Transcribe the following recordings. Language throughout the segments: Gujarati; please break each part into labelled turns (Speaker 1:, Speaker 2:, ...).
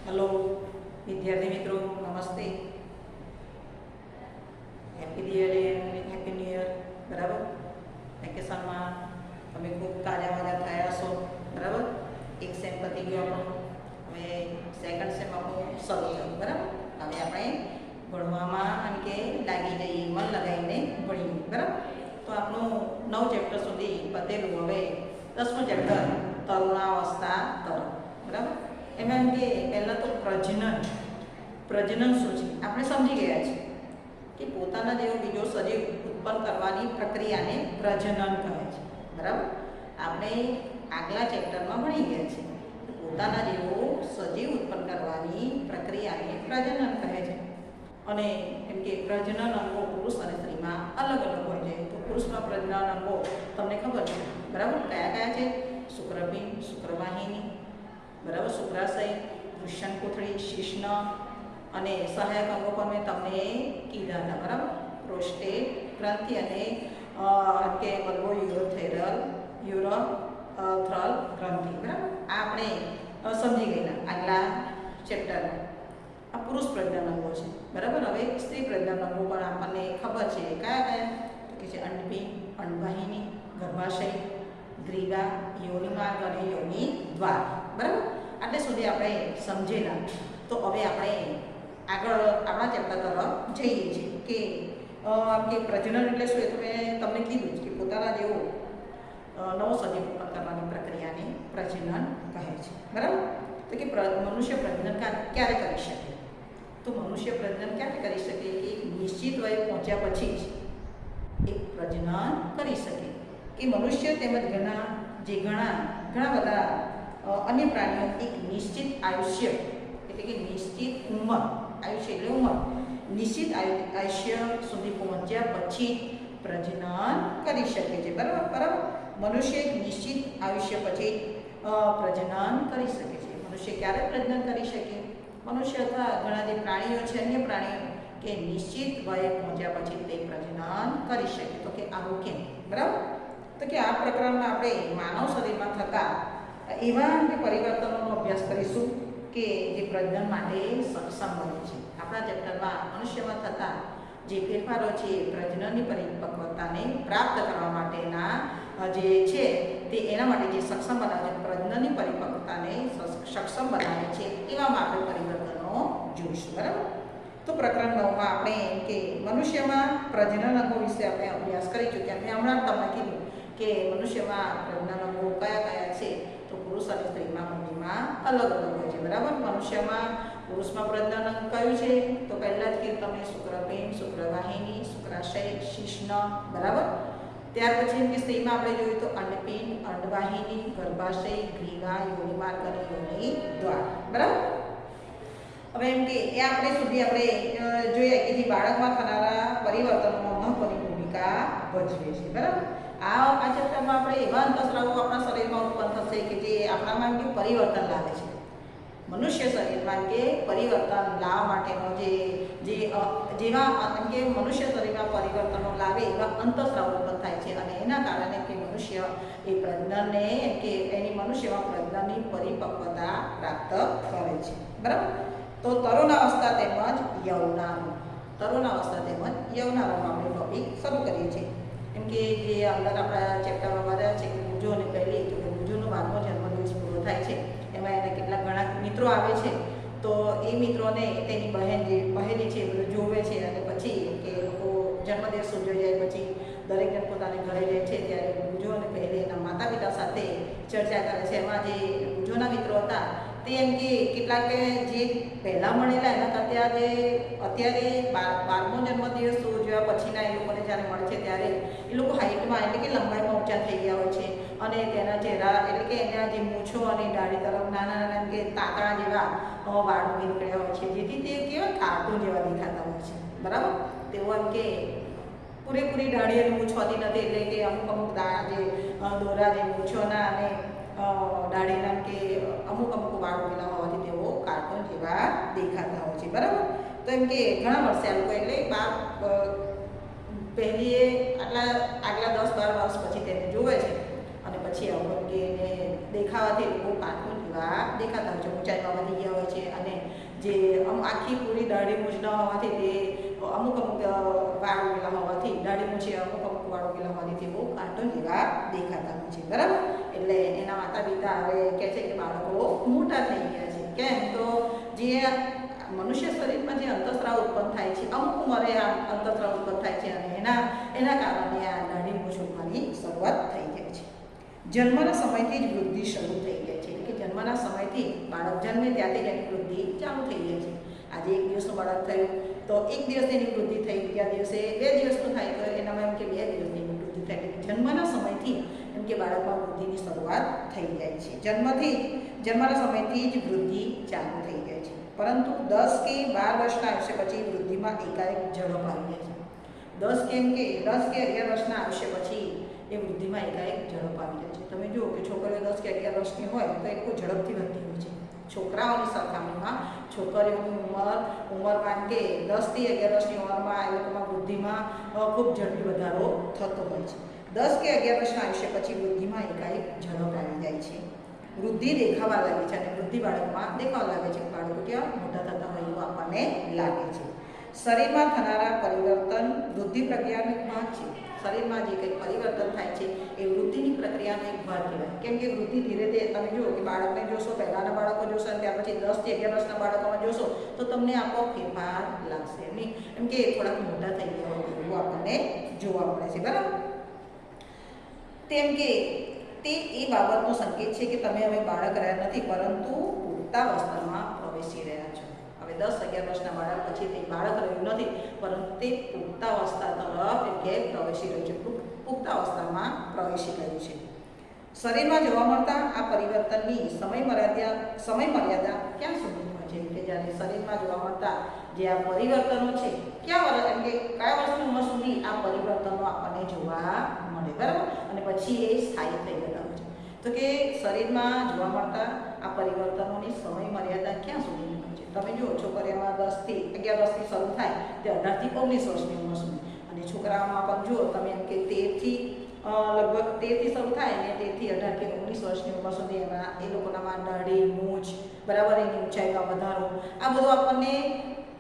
Speaker 1: हेलो विद्यार्थी मित्रों नमस्ते happy Diwali and happy new year बराबर वेकेशन में તમે ખૂબ તાજા વાજા થયા છો બરાબર એક સેમ પતી ગયો આપણો હવે સેકન્ડ સેમ આપણું શરૂ થયું બરાબર હવે આપણે ભણવામાં એમ કે લાગી જઈએ મન લગાવીને ભણીએ બરાબર તો આપણું 9 ચેપ્ટર સુધી પતેલું હવે 10મું ચેપ્ટર તરુણાવસ્થા તરફ બરાબર એમાં એમ કે પહેલાં તો પ્રજનન શું છે આપણે સમજી ગયા છીએ કે પોતાના જેવો બીજો સજીવ ઉત્પન્ન કરવાની પ્રક્રિયાને પ્રજનન કહે છે બરાબર આપણે આગલા ચેપ્ટરમાં ભણી ગયા છીએ પોતાના જેવો સજીવ ઉત્પન્ન કરવાની પ્રક્રિયાને પ્રજનન કહે છે અને એમ કે પ્રજનન અંગો પુરુષ અને સ્ત્રીમાં અલગ અલગ હોય છે તો પુરુષમાં પ્રજનન અંગો તમને ખબર છે બરાબર કયા કયા છે શુક્રપિંડ શુક્રવાહિની બરાબર શુક્રાશય વૃષણકોથળી શિશ્ન અને સહાયક અંગો પણ મેં તમને કીધા હતા બરાબર પ્રોસ્ટેટ ગ્રંથિ અને કે બલ્બો યુરોથ્રલ ગ્રંથિ બરાબર આ આપણે સમજી ગયેલા આગલા ચેપ્ટરમાં આ પુરુષ પ્રજનન અંગો છે બરાબર હવે સ્ત્રી પ્રજનન અંગો પણ આપણને ખબર છે કયા કયા તો કે છે અંડપિંડ અંડવાહિની ગર્ભાશય ગ્રીવા યોનિ માર્ગ અને યોનિ દ્વાર બરાબર આટલે સુધી આપણે સમજેલા તો હવે આપણે આગળ આપણા ચેપ્ટર તરફ જઈએ છીએ કે આમ કે પ્રજનન એટલે શું એ તો મેં તમને કીધું કે પોતાના જેવો નવો સજીવ ઉત્પન્ન કરવાની પ્રક્રિયાને પ્રજનન કહે છે બરાબર તો કે મનુષ્ય પ્રજનન ક્યારે કરી શકે તો મનુષ્ય પ્રજનન ક્યારે કરી શકે કે નિશ્ચિત વય પહોંચ્યા પછી જ એ પ્રજનન કરી શકે કે મનુષ્ય તેમજ ઘણા બધા અન્ય પ્રાણીઓ એક નિશ્ચિત આયુષ્ય એટલે કે નિશ્ચિત ઉંમર આયુષ્ય એટલે ઉંમર નિશ્ચિત આયુષ્ય સુધી પહોંચ્યા પછી પ્રજનન કરી શકે છે બરાબર મનુષ્ય એક નિશ્ચિત આયુષ્ય પછી પ્રજનન કરી શકે છે મનુષ્ય ક્યારે પ્રજનન કરી શકે મનુષ્ય અથવા ઘણા જે પ્રાણીઓ છે અન્ય પ્રાણીઓ કે નિશ્ચિત વયે પહોંચ્યા પછી તે પ્રજનન કરી શકે તો કે આવું કેમ બરાબર તો કે આ પ્રકરણમાં આપણે માનવ શરીરમાં થતા એવા પરિવર્તનોનો અભ્યાસ કરીશું કે જે પ્રજનન માટે સક્ષમ બને છે આપણા ચેપ્ટરમાં મનુષ્યમાં થતા જે ફેરફારો છે પ્રજનનની પરિપક્વતાને પ્રાપ્ત કરવા માટેના જે છે તે એના માટે જે સક્ષમ બનાવે છે પ્રજનનની પરિપક્વતાને સક્ષમ બનાવે છે એવામાં આપણે પરિવર્તનો જોઈશું બરાબર તો પ્રકરણ 9માં આપણે કે મનુષ્યમાં પ્રજનન અંગો વિશે આપણે અભ્યાસ કરી ચૂક્યા મેં હમણાં તમને કીધું કે મનુષ્યમાં પ્રજનન અંગો કયા કયા છે તો પુરુષ અને સ્ત્રીમાં બંનેમાં અલગ અલગ હોય છે બરાબર મનુષ્યમાં પુરુષમાં પ્રજનન અંગ કયું છે તો પહેલાં જ કીધું તમને શુક્રપિંડ શુક્રવાહિની શુક્રાશય શિશ્ન બરાબર ત્યાર પછી એમ કે સ્ત્રીમાં આપણે જોયું તો અંડપિંડ અંડવાહિની ગર્ભાશય ગ્રીવા યોનિ માર્ગ અને યોનિ દ્વાર બરાબર હવે એમ કે એ આપણે સુધી આપણે જોઈએ કે જે બાળકમાં થનારા પરિવર્તનોમાં મહત્વની ભૂમિકા ભજવે છે બરાબર આ ચેપ્ટરમાં આપણે એવા અંતસ્રાવો આપણા શરીરમાં ઉત્પન્ન થશે કે જે આપણામાં કે પરિવર્તન લાવે છે મનુષ્ય શરીરમાં કે પરિવર્તન લાવવા માટેનો જેવા એમ કે મનુષ્ય શરીરમાં પરિવર્તનો લાવે એવા અંતસ્રાવો ઉત્પન્ન થાય છે અને એના કારણે કે મનુષ્ય એ પ્રજનનને એમ કે એની મનુષ્યમાં પ્રજનનની પરિપક્વતા પ્રાપ્ત કરે છે બરાબર તો તરુણાવસ્થા તેમજ યૌવનાવસ્થામાં આપણે ટોપિક શરૂ કરીએ છીએ એમ કે જે અંદર આપણા ચેપ્ટરમાં બધા છે કે ગુજો અને પહેલી તો કે ગુજોનો 12મો જન્મદિવસ પૂરો થાય છે એમાં એને કેટલાક ઘણા મિત્રો આવે છે તો એ મિત્રોને તેની બહેન જે પહેલી છે એ બધું જોવે છે અને પછી કે લોકો જન્મદિવસ ઉજવી જાય પછી દરેક જણ પોતાને ઘરે જાય છે ત્યારે ગુજો અને પહેલી એના માતા પિતા સાથે ચર્ચા કરે છે એમાં જે ગુજોના મિત્રો હતા તે એમ કે કેટલાક જે પહેલાં મળેલા એના કરતાં અત્યારે 12મો જન્મદિવસ ઉજવ્યા પછીના એ લોકોને જ્યારે મળે છે ત્યારે એ લોકો હાઇટમાં એટલે કે લંબાઈમાં ઊંચા થઈ ગયા હોય છે અને તેના ચહેરા એટલે કે એના જે મૂછો અને દાઢી તરફ નાના એમ કે તાતણા જેવા વાળ નીકળ્યા હોય છે જેથી તે કેવા કાર્ટૂન જેવા દેખાતા હોય છે બરાબર તેઓ એમ કે પૂરેપૂરી દાઢી અને મૂછ હોતી નથી એટલે કે અમુક જે દોરા જે મૂછોના અને દાઢીના કે અમુક વાળ ઉગેલા હોવાથી તેઓ કાર્ટૂન જેવા દેખાતા હોય છે બરાબર તો એમ કે ઘણા વર્ષે આ લોકો એટલે પહેલીએ આગલા 10-12 વર્ષ પછી તેને જોવે છે અને પછી આવું કે એને દેખાવાથી લોકો કાર્ટૂન જેવા જેવા દેખાતા હોય છે, ઊંચાઈમાં વધી ગયા હોય છે અને જે આખી પૂરી દાઢી મૂછ ન હોવાથી તે અમુક વાળ ઉગેલા હોવાથી દાઢી મૂછે અમુક વાળ ઉગેલા હોવાથી તે બહુ કાર્ટૂન જેવા દેખાતા હોય છે, બરાબર. એટલે એના માતા પિતા હવે કહે છે કે બાળકો મોટા થઈ ગયા છે. કેમ? તો જે મનુષ્ય શરીરમાં જે અંતઃસ્રાવ ઉત્પન્ન થાય છે અમુક ઉંમરે આ અંતઃસ્રાવ ઉત્પન્ન થાય છે અને એના કારણે આ દાઢી મૂછ ઉગવાની શરૂઆત થઈ જાય છે. જન્મના સમયથી જ વૃદ્ધિ શરૂ થઈ જાય છે, એટલે કે જન્મના સમયથી બાળક જન્મે ત્યાંથી જ એની વૃદ્ધિ ચાલુ થઈ જાય છે. આજે 1 દિવસનું બાળક થયું તો 1 દિવસ એની વૃદ્ધિ થઈ, બીજા દિવસે 2 દિવસનું થાય તો એનામાં એમ કે 2 દિવસની વૃદ્ધિ થાય. એટલે જન્મના સમયથી એમ કે બાળકમાં વૃદ્ધિની શરૂઆત થઈ જાય છે. જન્મના સમયથી જ વૃદ્ધિ ચાલુ થઈ જાય છે. પરંતુ 10 કે 12 વર્ષના આયુષ્ય પછી વૃદ્ધિમાં એકાએક ઝડપ આવી જાય છે. 10 કે 11 વર્ષના આયુષ્ય પછી એ વૃદ્ધિમાં એકાએક ઝડપ આવી જાય છે. તમે જુઓ કે છોકરીઓ 10 કે 11 વર્ષની હોય તો એ ખૂબ ઝડપથી વધતી હોય છે. છોકરાઓની સરખામણીમાં છોકરીઓની ઉંમરમાં કે 10 થી 11 વર્ષની ઉંમરમાં એ લોકોમાં વૃદ્ધિમાં ખૂબ ઝડપી વધારો થતો હોય છે. 10 કે 11 વર્ષના આયુષ્ય પછી વૃદ્ધિમાં એકાએક ઝડપ આવી જાય છે. વૃદ્ધિ દેખાવા લાગે છે અને વૃદ્ધિ બાળકમાં દેખાવા લાગે છે. બાળકો ક્યાં મોટા થતા હોય એવું આપણને લાગે છે. શરીરમાં થનારા પરિવર્તન વૃદ્ધિ પ્રક્રિયાનો એક ભાગ છે. શરીરમાં જે કંઈ પરિવર્તન થાય છે એ વૃદ્ધિની પ્રક્રિયાનો એક ભાગ કહેવાય. કેમ કે વૃદ્ધિ ધીરે ધીરે તમે જુઓ કે બાળકને જોશો, પહેલાંના બાળકો જોશો અને ત્યાર પછી 10 થી 11 વર્ષના બાળકોમાં જોશો તો તમને આપોઆપ ફેરફાર લાગશે. એમ કે થોડાક મોટા થઈ ગયા હોય એવું આપણને જોવા મળે છે, બરાબર. તેમ કે તે એ બાબતનો સંકેત છે કે તમે હવે બાળક રહ્યા નથી પરંતુ પુખ્તાવસ્થામાં પ્રવેશી રહ્યા છો. હવે 10-11 વર્ષના બાળક પછી તે બાળક રહ્યું નથી પરંતુ તે પુખ્તાવસ્થા તરફ એટલે પ્રવેશી રહ્યું છે, પુખ્તાવસ્થામાં પ્રવેશી રહ્યું છે. શરીરમાં જોવા મળતા આ પરિવર્તનની સમય મર્યાદા ક્યાં સુધી હોય છે? કે જ્યારે શરીરમાં જોવા મળતા જે આ પરિવર્તનો છે કયા વર્ષની ઉંમર સુધી આ પરિવર્તનો આપણને જોવા મળે, બરાબર. અને પછી એ સ્થાયી થઈ જતા હોય છે. તો કે શરીરમાં જોવા મળતા આ પરિવર્તનોની સમય મર્યાદા ક્યાં સુધી હોય છે? તમે જુઓ છોકરીઓમાં 10 થી 11 વર્ષથી શરૂ થાય તે 18 થી 19 વર્ષની ઉંમર સુધી, અને છોકરાઓમાં પણ જુઓ તમે એમ કે 13 થી લગભગ 13 થી શરૂ થાય અને 13 થી 18 કે 19 વર્ષની ઉંમર સુધી એમાં એ લોકોનામાં દાઢી મૂછ, બરાબર, એની ઊંચાઈમાં વધારો, આ બધું આપણને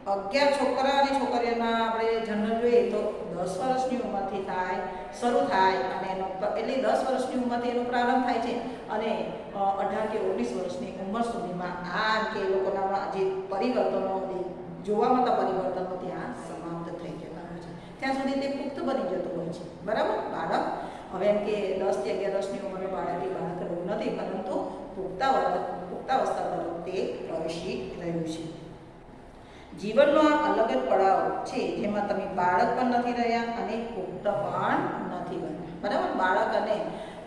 Speaker 1: 11 છોકરા અને છોકરીઓના આપણે જનરલ જોઈએ તો 10 વર્ષની ઉંમરથી શરૂ થાય અને એનો એટલે 10 વર્ષની ઉંમરથી એનો પ્રારંભ થાય છે અને 18 કે 19 વર્ષની ઉંમર સુધીમાં આ કે એ લોકોના જે પરિવર્તનો જોવા મળતા પરિવર્તનો ત્યાં સમાપ્ત થઈ જતા હોય છે. ત્યાં સુધી તે પુખ્ત બની જતું હોય છે, બરાબર. બાળક હવે એમ કે 10 થી 11 વર્ષની ઉંમરે બાળક રહ્યું નથી પરંતુ પુખ્તાવસ્થા તરફ તે પ્રવેશી રહ્યું છે. જીવનનો આ અલગ જ પડાવ છે જેમાં તમે બાળક પણ નથી રહ્યા અને પુખ્ત પણ નથી બન્યા, બરાબર.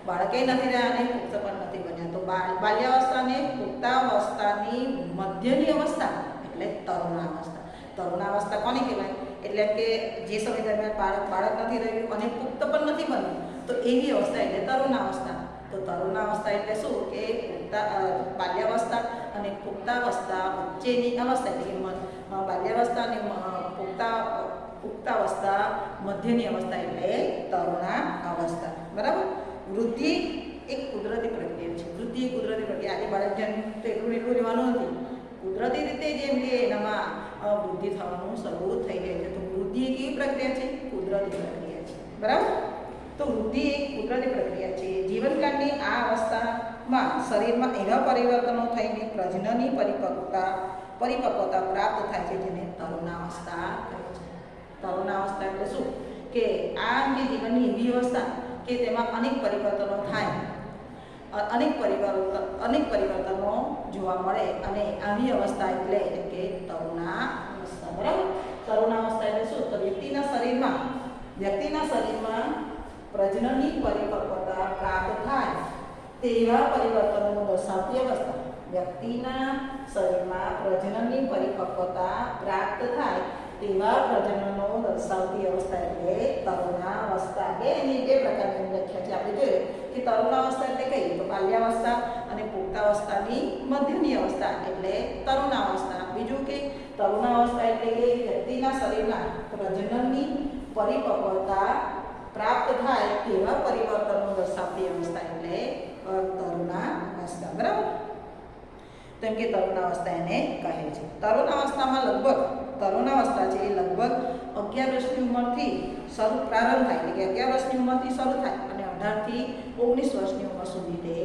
Speaker 1: બાળકે નથી રહ્યા અને પુખ્ત પણ નથી બન્યા. તો બાલ્યાવસ્થા અને પુખ્તાવસ્થાની મધ્યની અવસ્થા એટલે તરુણાવસ્થા. તરુણાવસ્થા કોને કહેવાય? એટલે કે જે સમય દરમિયાન બાળક નથી રહ્યું અને પુખ્ત પણ નથી બન્યું તો એવી અવસ્થા એટલે તરુણાવસ્થા. તો તરુણાવસ્થા એટલે શું કે બાલ્યાવસ્થા અને પુખ્તાવસ્થા વચ્ચેની અવસ્થા, એટલે કે બાલ્યાવસ્થા અને પુખ્તાવસ્થા મધ્યની અવસ્થા એટલે તરુણાવસ્થા, બરાબર. વૃદ્ધિ એક કુદરતી પ્રક્રિયા છે. વૃદ્ધિ એક કુદરતી પ્રક્રિયા. આજે બાળક જન્મ તો એટલું રહેવાનું નથી. કુદરતી રીતે જેમ કે એનામાં વૃદ્ધિ થવાનું શરૂ થઈ જાય છે. તો વૃદ્ધિ એક એવી પ્રક્રિયા છે, કુદરતી પ્રક્રિયા છે, બરાબર. તો વૃદ્ધિ એક કુદરતી પ્રક્રિયા છે. જીવનકાળની આ અવસ્થામાં શરીરમાં એવા પરિવર્તનો થઈને પ્રજનનની પરિપક્વતા પ્રાપ્ત થાય છે જેને તરુણાવસ્થા કહે છે. તરુણાવસ્થા એટલે શું કે આ જે જીવનની એવી અવસ્થા કે તેમાં અનેક પરિવર્તનો થાય, અનેક પરિવર્તનો જોવા મળે અને આવી અવસ્થા એટલે કે તરુણાવસ્થા, બરાબર. તરુણાવસ્થા એટલે શું? તો વ્યક્તિના શરીરમાં પ્રજનનની પરિપક્વતા પ્રાપ્ત થાય તેવા પરિવર્તનોનો દર્શાવતી અવસ્થા. વ્યક્તિના શરીરમાં પ્રજનનની પરિપક્વતા પ્રાપ્ત થાય તેવા પ્રજનનો દર્શાવતી અવસ્થા એટલે તરુણાવસ્થા. એની બે પ્રકારની વ્યાખ્યા છે. આપણે જોઈએ કે તરુણાવસ્થા એટલે કઈ? તો બાલ્યાવસ્થા અને પુખ્તાવસ્થાની મધ્યની અવસ્થા એટલે તરુણાવસ્થા. બીજું કે તરુણાવસ્થા એટલે કે વ્યક્તિના શરીરમાં પ્રજનનની પરિપક્વતા પ્રાપ્ત થાય તેવા પરિવર્તનો દર્શાવતી અવસ્થા એટલે તરુણાવસ્થા, બરાબર. તો એમ કે તરુણાવસ્થા એને કહે છે. તરુણાવસ્થામાં તરુણાવસ્થા છે એ લગભગ 11 વર્ષની ઉંમરથી પ્રારંભ થાય, એટલે કે 11 વર્ષની ઉંમરથી શરૂ થાય અને 18 થી 19 વર્ષની ઉંમર સુધી તે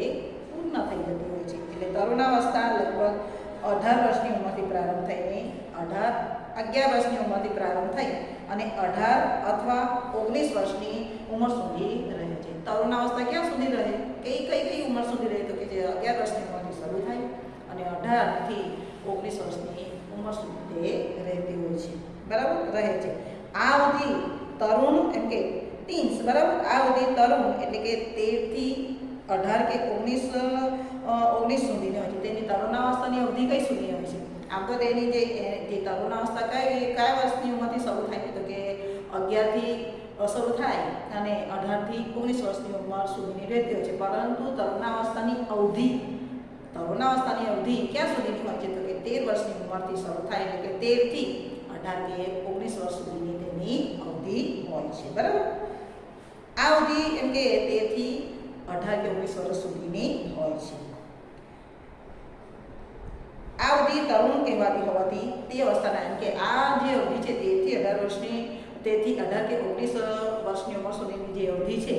Speaker 1: પૂર્ણ થઈ જતી હોય છે. એટલે તરુણાવસ્થા લગભગ 18 વર્ષની ઉંમરથી પ્રારંભ થઈને 11 વર્ષની ઉંમરથી પ્રારંભ થઈ અને 18 અથવા 19 વર્ષની ઉંમર સુધી રહે છે. તરુણાવસ્થા ક્યાં સુધી રહે? કઈ ઉંમર સુધી રહે? તો કે જે 11 વર્ષની ઉંમરથી શરૂ થાય અને 18 થી 19 વર્ષની ઉંમર સુધી તે રહેતી હોય છે. બરાબર, રહે છે. આ અવધિ તરુણ એમ કે ટીન્સ, બરાબર, આ અવધિ તરુણ એટલે કે 13 થી 18 કે 19 સુધીની હોય છે. તેની તરુણાવસ્થાની અવધિ કઈ સુધી હોય છે? આમ તો તેની જે તરુણાવસ્થા કયા વર્ષની ઉંમરથી શરૂ થાય તો કે 11 થી શરૂ થાય અને 18 થી 19 વર્ષની ઉંમર સુધીની રહેતી હોય છે. પરંતુ તરુણાવસ્થાની અવધિ ક્યાં સુધીની હોય છે? તો કે 13 વર્ષની ઉંમરથી શરૂ થાય, એટલે કે 13 થી 18 કે 19 વર્ષ સુધીની તેની અવધિ હોય છે. બરાબર, આ અવધિ એમ કે 13 થી 18 કે 19 વર્ષ સુધીની હોય છે. આ અવધિ તરુણ કહેવાતી હોવાથી તે અવસ્થાના એમ કે આ જે અવધિ છે 13 થી 18 વર્ષની, 13 થી 18 કે 19 વર્ષની ઉંમર સુધીની જે અવધિ છે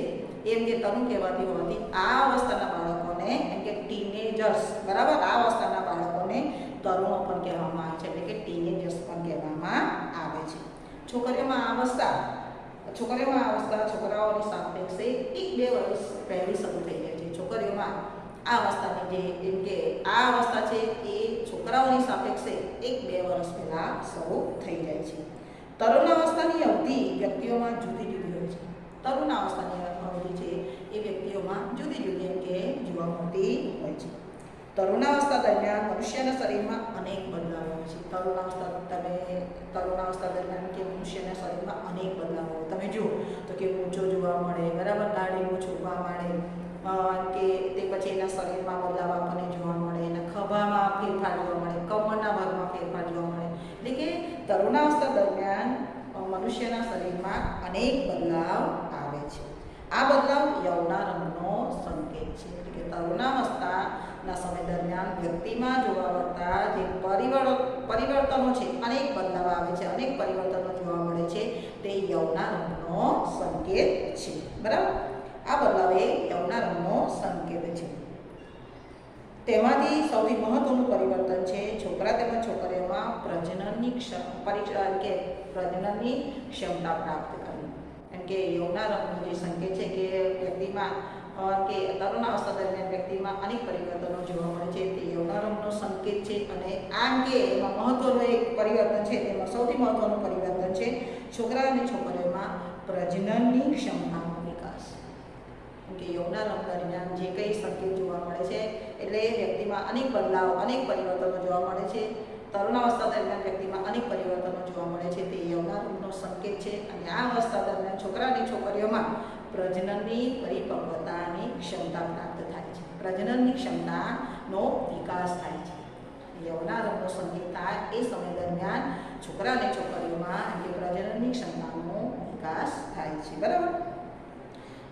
Speaker 1: એમ કે તરુણ કહેવાતી હોવાથી આ અવસ્થાના બાળકોને એમ કે ટીનેજર્સ, બરાબર, આ અવસ્થાના બાળકોને તરુણો પણ કહેવામાં આવે છે, એટલે કે ટીનેજર્સ પણ કહેવામાં આવે છે. છોકરાઓની આ અવસ્થા છોકરાઓની સાપેક્ષે 1-2 વર્ષ પહેલી શરૂ થઈ જાય છે. છોકરીઓમાં આ અવસ્થાની જે એમ કે આ અવસ્થા છે એ છોકરાઓની સાપેક્ષે 1-2 વર્ષ પહેલા શરૂ થઈ જાય છે. તરુણાવસ્થાની અવધિ વ્યક્તિઓમાં જુદી જુદી હોય છે. તરુણાવસ્થાની અવધિ છે એ વ્યક્તિઓમાં જુદી જુદી એમ કે જોવા મળતી હોય છે. તરુણાવસ્થા દરમિયાન મનુષ્યના શરીરમાં અનેક બદલાવ હોય છે. તરુણાવસ્થા દરમિયાન કે મનુષ્યના શરીરમાં અનેક બદલાવ હોય. તમે જુઓ તો કે મૂંછો જોવા મળે, બરાબર, દાઢી મૂંછ જોવા મળે, કે તે પછી એના શરીરમાં બદલાવ આપણને જોવા મળે, એના ખભામાં ફેરફાર જોવા મળે, કમરના ભાગમાં ફેરફાર જોવા મળે. એટલે કે તરુણાવસ્થા દરમિયાન મનુષ્યના શરીરમાં અનેક બદલાવ આવે છે. આ બદલાવ યૌવનારંભનો સંકેત છે. એટલે કે તરુણાવસ્થાના સમય દરમિયાન વ્યક્તિમાં જોવા મળતા જે પરિવર્તનો છે, અનેક બદલાવ આવે છે, અનેક પરિવર્તનો જોવા મળે છે, તે યૌવનારંભનો સંકેત છે. બરાબર, આ બદલાવ એ યૌવનારંભનો સંકેત છે. તેમાંથી સૌથી મહત્વનું પરિવર્તન છે છોકરા તેમજ છોકરીઓમાં પ્રજનનની ક્ષમતા પ્રાપ્ત કરવી. એમ કે યૌવનારંભનો જે સંકેત છે કે વ્યક્તિમાં કે તરુણાવસ્થા દરમિયાન વ્યક્તિમાં અનેક પરિવર્તનો જોવા મળે છે, તે યૌવનારંભનો સંકેત છે. અને આમ કે એમાં મહત્વનું એક પરિવર્તન છે, તેમાં સૌથી મહત્વનું પરિવર્તન છે છોકરા અને છોકરીઓમાં પ્રજનનની ક્ષમતાનો વિકાસ. કે યૌવનારંભ દરમિયાન જે કંઈ સંકેત જોવા મળે છે એટલે વ્યક્તિમાં અનેક બદલાવ, અનેક પરિવર્તનો જોવા મળે છે. તરુણાવસ્થા દરમિયાન વ્યક્તિમાં અનેક પરિવર્તનો જોવા મળે છે, તે યૌવનારંભનો સંકેત છે. અને આ અવસ્થા દરમિયાન છોકરા અને છોકરીઓમાં પ્રજનનની પરિપક્વતાની ક્ષમતા પ્રાપ્ત થાય છે, પ્રજનનની ક્ષમતાનો વિકાસ થાય છે. યૌવનારંભનો સંકેત થાય એ સમય દરમિયાન છોકરા અને છોકરીઓમાં પ્રજનનની ક્ષમતાનો વિકાસ થાય છે. બરાબર,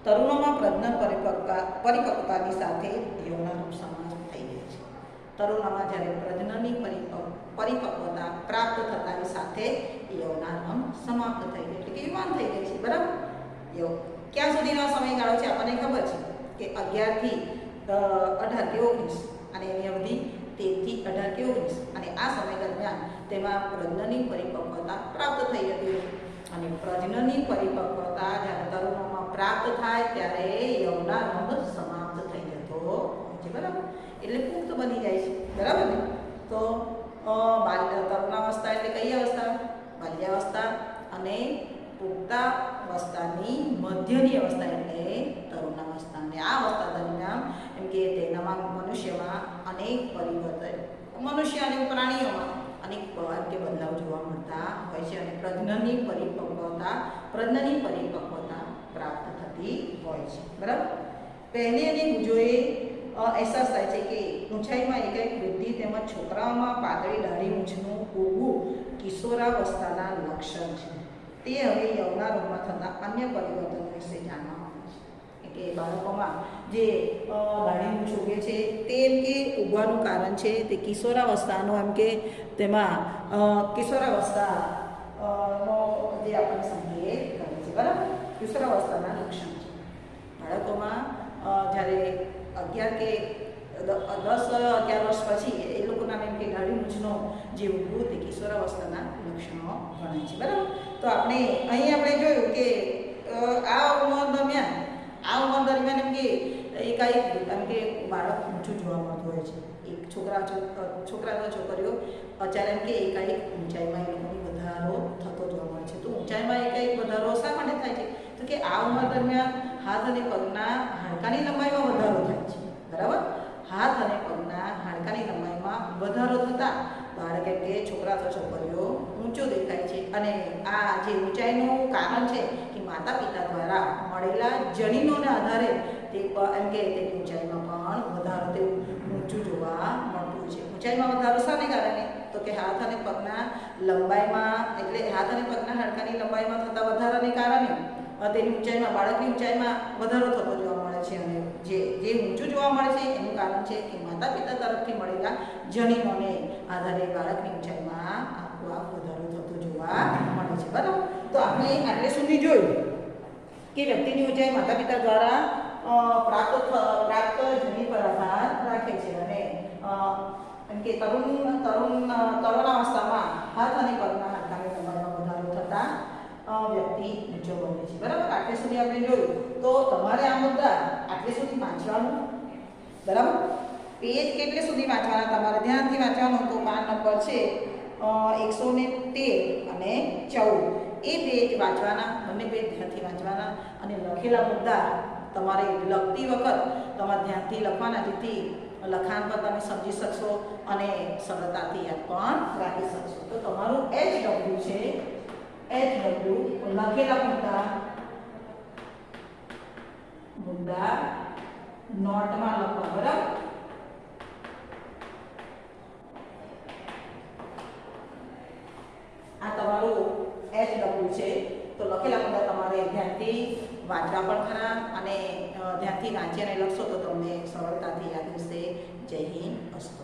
Speaker 1: તરુણોમાં પ્રજનન પરિપક્વતાની સાથે યૌવનારંભ સમાપ્ત થઈ જાય છે. તરુણોમાં જ્યારે પ્રજનનની પરિપક્વતા પ્રાપ્ત થતાની સાથે યૌવનારંભ સમાપ્ત થઈ જાય, એટલે કે યુવાન થઈ જાય છે. બરાબર, ક્યાં સુધીનો સમયગાળો છે આપણને ખબર છે કે 11 થી 18 કે 19, અને એની અવધિ 13 થી 18 કે 19, અને આ સમય દરમિયાન તેમાં પ્રજનનની પરિપક્વતા પ્રાપ્ત થઈ જતી હોય છે. અને પ્રજનનની પરિપક્વતા જ્યારે તરુણોમાં પ્રાપ્ત થાય ત્યારે યૌવનારંભ સમાપ્ત થઈ જતો હોય છે. બરાબર, એટલે પુખ્ત બની જાય છે. બરાબર ને? તો તરુણાવસ્થા એટલે કઈ અવસ્થા? બાલ્યાવસ્થા. અને પુખ્તાવસ્થાની મધ્યની અવસ્થા એટલે તરુણાવસ્થા. અને આ અવસ્થા દરમિયાન એમ કે તેનામાં મનુષ્યમાં અનેક પરિવર્તન, મનુષ્ય અને પ્રાણીઓમાં અનેક બદલાવ જોવા મળતા હોય છે. અને પ્રજનનની પરિપક્વતા પ્રાપ્ત થતી હોય છે. બરાબર, પહેલી અને ગુજોએ અહેસાસ થાય છે કે ઊંચાઈમાં એકાએક વૃદ્ધિ તેમજ છોકરાઓમાં પાતળી દાઢી મૂછનું ઉગવું કિશોરાવસ્થાના લક્ષણ છે. તે હવે યૌવનારંભમાં થતા અન્ય પરિવર્તનો વિશે જાણવા માંગે છે. કે બાળકોમાં જે દાઢીનું છોગે છે તે એમ કે ઉગવાનું કારણ છે તે કિશોરાવસ્થાનો એમ કે તેમાં કિશોરાવસ્થા નો જે આપણને સંકેત કરે છે, બરાબર. કિશોરાવસ્થાના લક્ષણ છે બાળકોમાં જ્યારે 11 કે 10-11 વર્ષ પછી એ લોકોના એમ કે દાઢી મૂછનો જે ઉગવું તે કિશોરાવસ્થાના લક્ષણો ગણાય છે, બરાબર. તો અહીં આપણે જોયું કે આ ઉંમર દરમિયાન એમ કે એકાએક એમ કે બાળક ઊંચું જોવા મળતું હોય છે. એક છોકરા છોકરીઓ અત્યારે એમ કે એકાએક ઊંચાઈમાં એ લોકોની વધારો થતો જોવા મળે છે. તો ઊંચાઈમાં એકાએક વધારો શા માટે થાય છે? તો કે આ ઉંમર દરમિયાન હાથ અને પગના હાડકાની લંબાઈમાં વધારો થાય છે, બરાબર. હાથ અને પગના હાડકાની લંબાઈમાં વધારો થતાં બાળક એમ કે છોકરા અથવા છોકરીઓ ઊંચો દેખાય છે. અને આ જે ઊંચાઈનું કારણ છે કે માતા પિતા દ્વારા મળેલા જનીનોના આધારે તે એમ કે તેની ઊંચાઈમાં પણ વધારો તેવું ઊંચું જોવા મળતું છે. ઊંચાઈમાં વધારો શાને કારણે? તો કે હાથ અને પગના લંબાઈમાં, એટલે હાથ અને પગના હાડકાની લંબાઈમાં થતા વધારાને કારણે તેની ઊંચાઈમાં, બાળકની ઊંચાઈમાં વધારો થતો જોવા મળે છે. અને જે ઊંચું જોવા મળે છે એનું કારણ છે કે માતા પિતા તરફથી મળેલા જનીનોને આધારે બાળકની ઊંચાઈમાં આપોઆપ વધારો થતો જોવા મળે છે, બરાબર. તો આપણે આટલે સુધી જોયું કે વ્યક્તિની ઊંચાઈ માતા પિતા દ્વારા પ્રાપ્ત જનીન પર આધાર રાખે છે. અને એમ કે તરુણાવસ્થામાં હાથ અને પગના હાડકાની લંબાઈમાં વધારો થતાં વ્યક્તિ ઊંચો બને છે, બરાબર. આટલે સુધી આપણે જોયું. તો તમારે આ મુદ્દા આટલે સુધી વાંચવાનું, બરાબર. પેજ કેટલે સુધી વાંચવાના તમારે ધ્યાનથી વાંચવાનું. તો પાન નંબર છે 113 અને 14 એ પેજ વાંચવાના, બંને પેજ ધ્યાનથી વાંચવાના. અને લખેલા મુદ્દા તમારે લખતી વખત તમારે ધ્યાનથી લખવાના, જેથી લખાણ પર તમે સમજી શકશો અને સરળતાથી યાદ પણ રાખી શકશો. તો તમારું HW છે, HW લખેલા મુદ્દા નોટમાં લખવા, બરાબર. આ તમારું HW છે. તો લખેલા મુદ્દા તમારે ધ્યાનથી વાંચવા પણ ખરા, અને ધ્યાનથી વાંચી અને લખશો તો તમને સરળતાથી યાદ રહેશે. જય હિન્દ, અસ્તુ.